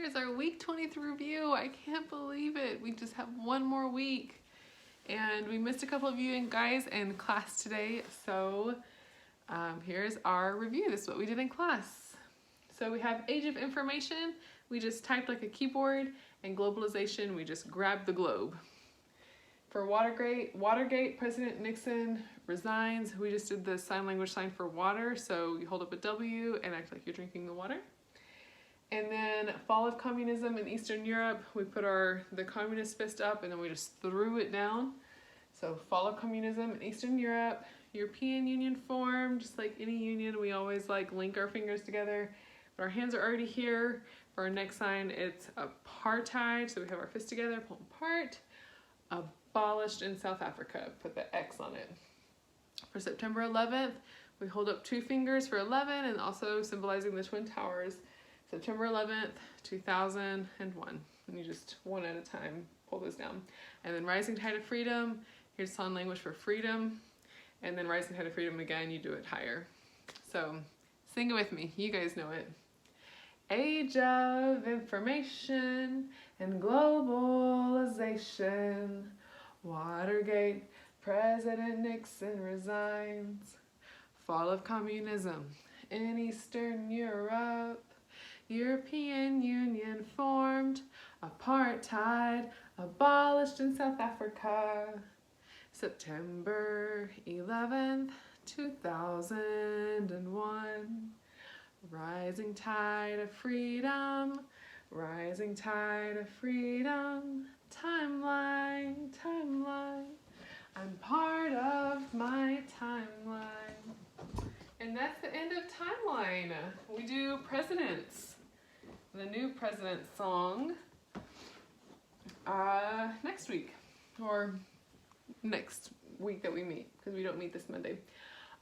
here's our week 23 review. I can't believe it. We just have one more week. And we missed a couple of you guys in class today. So here's our review. This is what we did in class. So we have Age of Information. We just typed like a keyboard. And globalization, we just grabbed the globe. For Watergate, President Nixon resigns. We just did the sign language sign for water. So you hold up a W and act like you're drinking the water. And then fall of communism in Eastern Europe, we put the communist fist up and then we just threw it down. So fall of communism in Eastern Europe, European Union formed, just like any union, we always like link our fingers together. But our hands are already here. For our next sign, it's apartheid. So we have our fists together, pull them apart. Abolished in South Africa, put the X on it. For September 11th, we hold up two fingers for 11 and also symbolizing the Twin Towers. September 11th, 2001. And you just one at a time pull those down. And then Rising Tide of Freedom, here's sign language for freedom. And then Rising Tide of Freedom again, you do it higher. So sing it with me, you guys know it. Age of Information and Globalization. Watergate, President Nixon resigns. Fall of communism in Eastern Europe. European Union formed. Apartheid abolished in South Africa. September 11th, 2001. Rising tide of freedom. Rising tide of freedom. Timeline, timeline. I'm part of my timeline. And that's the end of timeline. We do presidents. The new president song next week. Or next week that we meet, because we don't meet this Monday.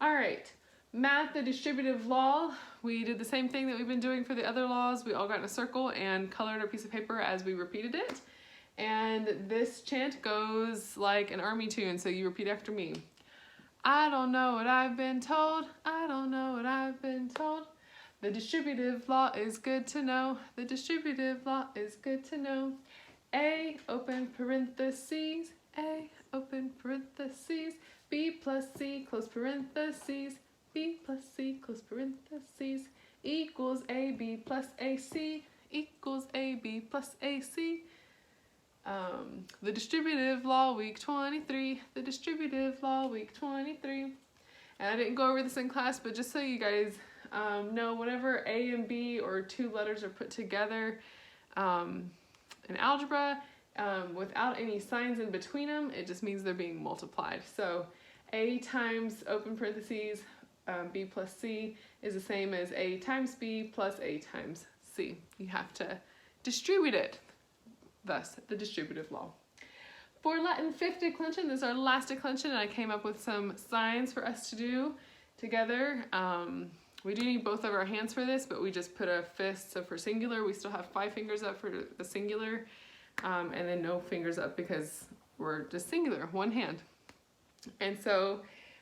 All right. Math, the distributive law. We did the same thing that we've been doing for the other laws. We all got in a circle and colored a piece of paper as we repeated it. And this chant goes like an army tune, so you repeat after me. I don't know what I've been told. I don't know what I've been told. The distributive law is good to know. The distributive law is good to know. A, open parentheses. A, open parentheses. B plus C, close parentheses. B plus C, close parentheses. Equals AB plus AC. Equals AB plus AC. The distributive law, week 23. The distributive law, week 23. And I didn't go over this in class, but just so you guys know, whenever A and B or two letters are put together in algebra, without any signs in between them, it just means they're being multiplied. So A times open parentheses, B plus C is the same as A times B plus A times C. You have to distribute it. Thus, the distributive law. For Latin fifth declension, this is our last declension, and I came up with some signs for us to do together. We do need both of our hands for this, but we just put a fist. So for singular, we still have 5 fingers up for the singular, and then no fingers up because we're just singular, one hand. And so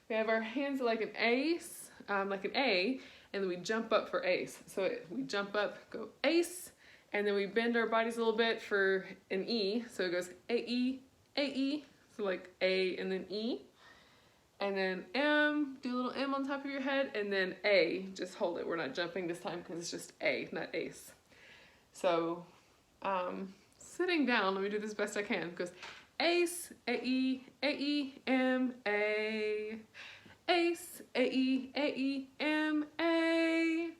we have our hands like an ace, like an A, and then we jump up for ace. So we jump up, go ace, and then we bend our bodies a little bit for an E. So it goes A-E, A-E, so like A and then E. And then M, do a little M on top of your head, and then A, just hold it. We're not jumping this time because it's just A, not ace. So sitting down, let me do this best I can. It goes ace, A-E, A-E, M, A. Ace, A-E, A-E, M, A.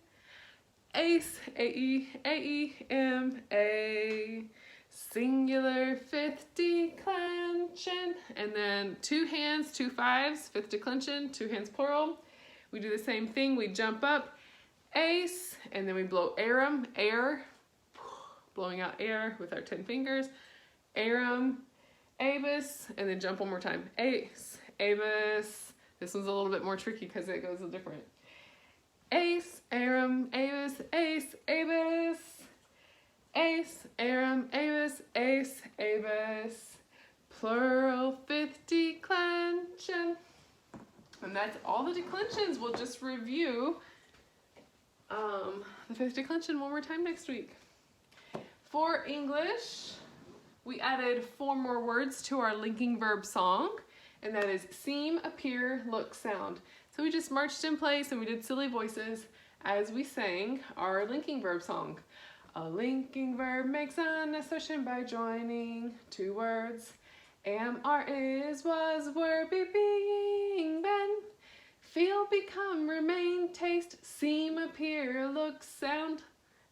Ace, A-E, A-E, M, A. Singular fifth declension. And then 2 hands, 2 5s, fifth declension, 2 hands plural. We do the same thing. We jump up, ace, and then we blow arum, air, blowing out air with our 10 fingers. Arum, avis, and then jump one more time. Ace, avis. This one's a little bit more tricky because it goes a different. Ace, arum, avis, ace, avis. Ace, arum, avis, ace, avis. Plural fifth declension. And that's all the declensions. We'll just review the fifth declension one more time next week. For English, we added 4 more words to our linking verb song, and that is seem, appear, look, sound. So we just marched in place and we did silly voices as we sang our linking verb song. A linking verb makes an assertion by joining 2 words. Am, are, is, was, were, be, being, been. Feel, become, remain, taste, seem, appear, look, sound.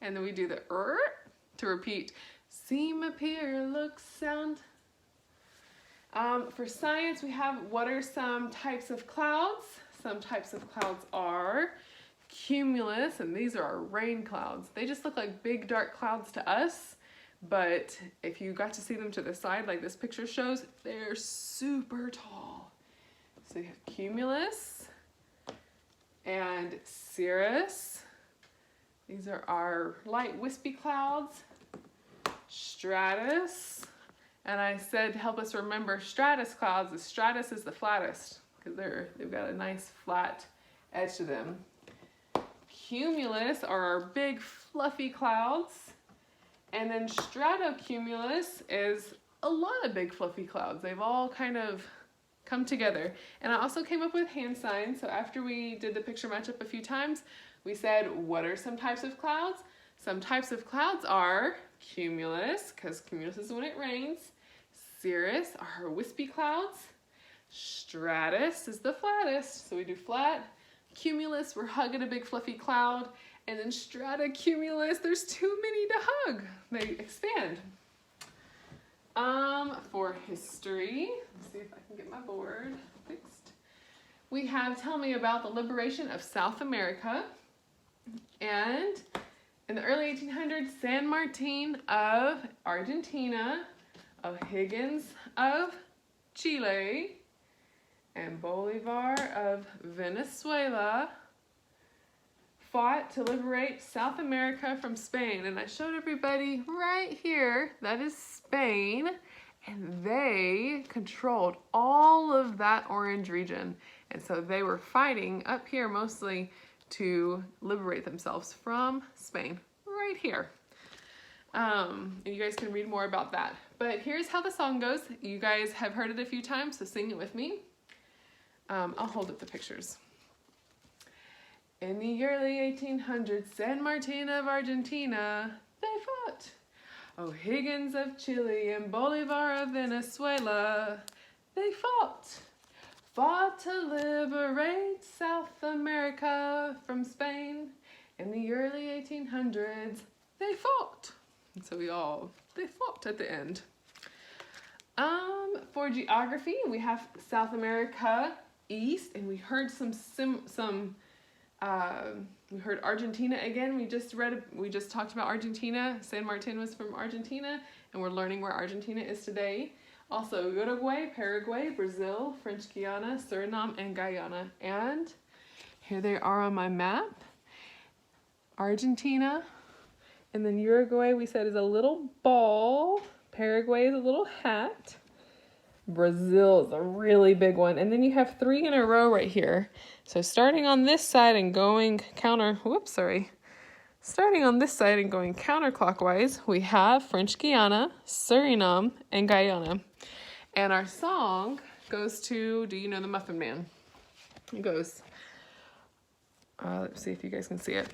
And then we do the to repeat. Seem, appear, look, sound. For science, we have what are some types of clouds? Some types of clouds are cumulus, and these are our rain clouds. They just look like big dark clouds to us, but if you got to see them to the side like this picture shows, they're super tall. So you have cumulus and cirrus. These are our light wispy clouds. Stratus, and I said to help us remember stratus clouds, the stratus is the flattest because they've got a nice flat edge to them. Cumulus are our big fluffy clouds, and then stratocumulus is a lot of big fluffy clouds. They've all kind of come together. And I also came up with hand signs, so after we did the picture matchup a few times, we said, what are some types of clouds? Some types of clouds are cumulus, because cumulus is when it rains. Cirrus are wispy clouds. Stratus is the flattest, so we do flat. Cumulus, we're hugging a big fluffy cloud. And then stratocumulus, there's too many to hug. They expand. For history, let's see if I can get my board fixed. We have tell me about the liberation of South America. And in the early 1800s, San Martin of Argentina, O'Higgins of Chile, and Bolivar of Venezuela fought to liberate South America from Spain. And I showed everybody right here, that is Spain, and they controlled all of that orange region. And so they were fighting up here mostly to liberate themselves from Spain, right here. And you guys can read more about that. But here's how the song goes. You guys have heard it a few times, so sing it with me. I'll hold up the pictures. In the early 1800s, San Martin of Argentina, they fought. O'Higgins of Chile and Bolivar of Venezuela, they fought. Fought to liberate South America from Spain. In the early 1800s, they fought. And so they fought at the end. For geography, we have South America east, and we heard we heard Argentina again. We just talked about Argentina. San Martin was from Argentina, and we're learning where Argentina is today. Also Uruguay, Paraguay, Brazil, French Guiana, Suriname, and Guyana. And here they are on my map. Argentina, and then Uruguay we said is a little ball. Paraguay is a little hat. Brazil is a really big one. And then you have 3 in a row right here. So starting on this side and going Starting on this side and going counterclockwise, we have French Guiana, Suriname, and Guyana. And our song goes to, do you know the Muffin Man? It goes, let's see if you guys can see it.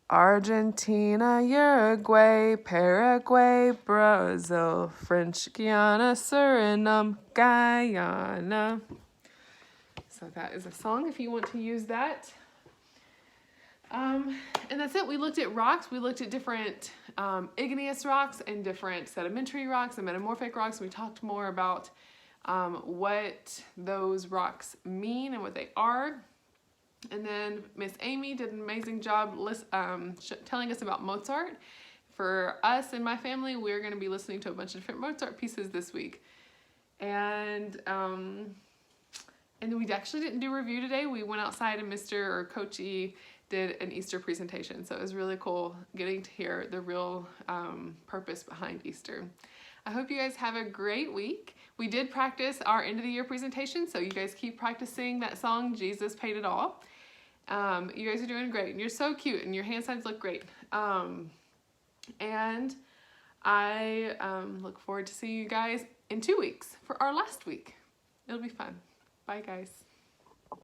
Argentina, Uruguay, Paraguay, Brazil, French Guiana, Suriname, Guyana. So that is a song if you want to use that. And that's it. We looked at rocks. We looked at different igneous rocks and different sedimentary rocks and metamorphic rocks. We talked more about what those rocks mean and what they are. And then Miss Amy did an amazing job telling us about Mozart. For us and my family, we're going to be listening to a bunch of different Mozart pieces this week. And we actually didn't do a review today. We went outside and Coach E did an Easter presentation. So it was really cool getting to hear the real purpose behind Easter. I hope you guys have a great week. We did practice our end of the year presentation, so you guys keep practicing that song, Jesus Paid It All. You guys are doing great, and you're so cute, and your hand signs look great. And I look forward to seeing you guys in 2 weeks for our last week. It'll be fun. Bye, guys.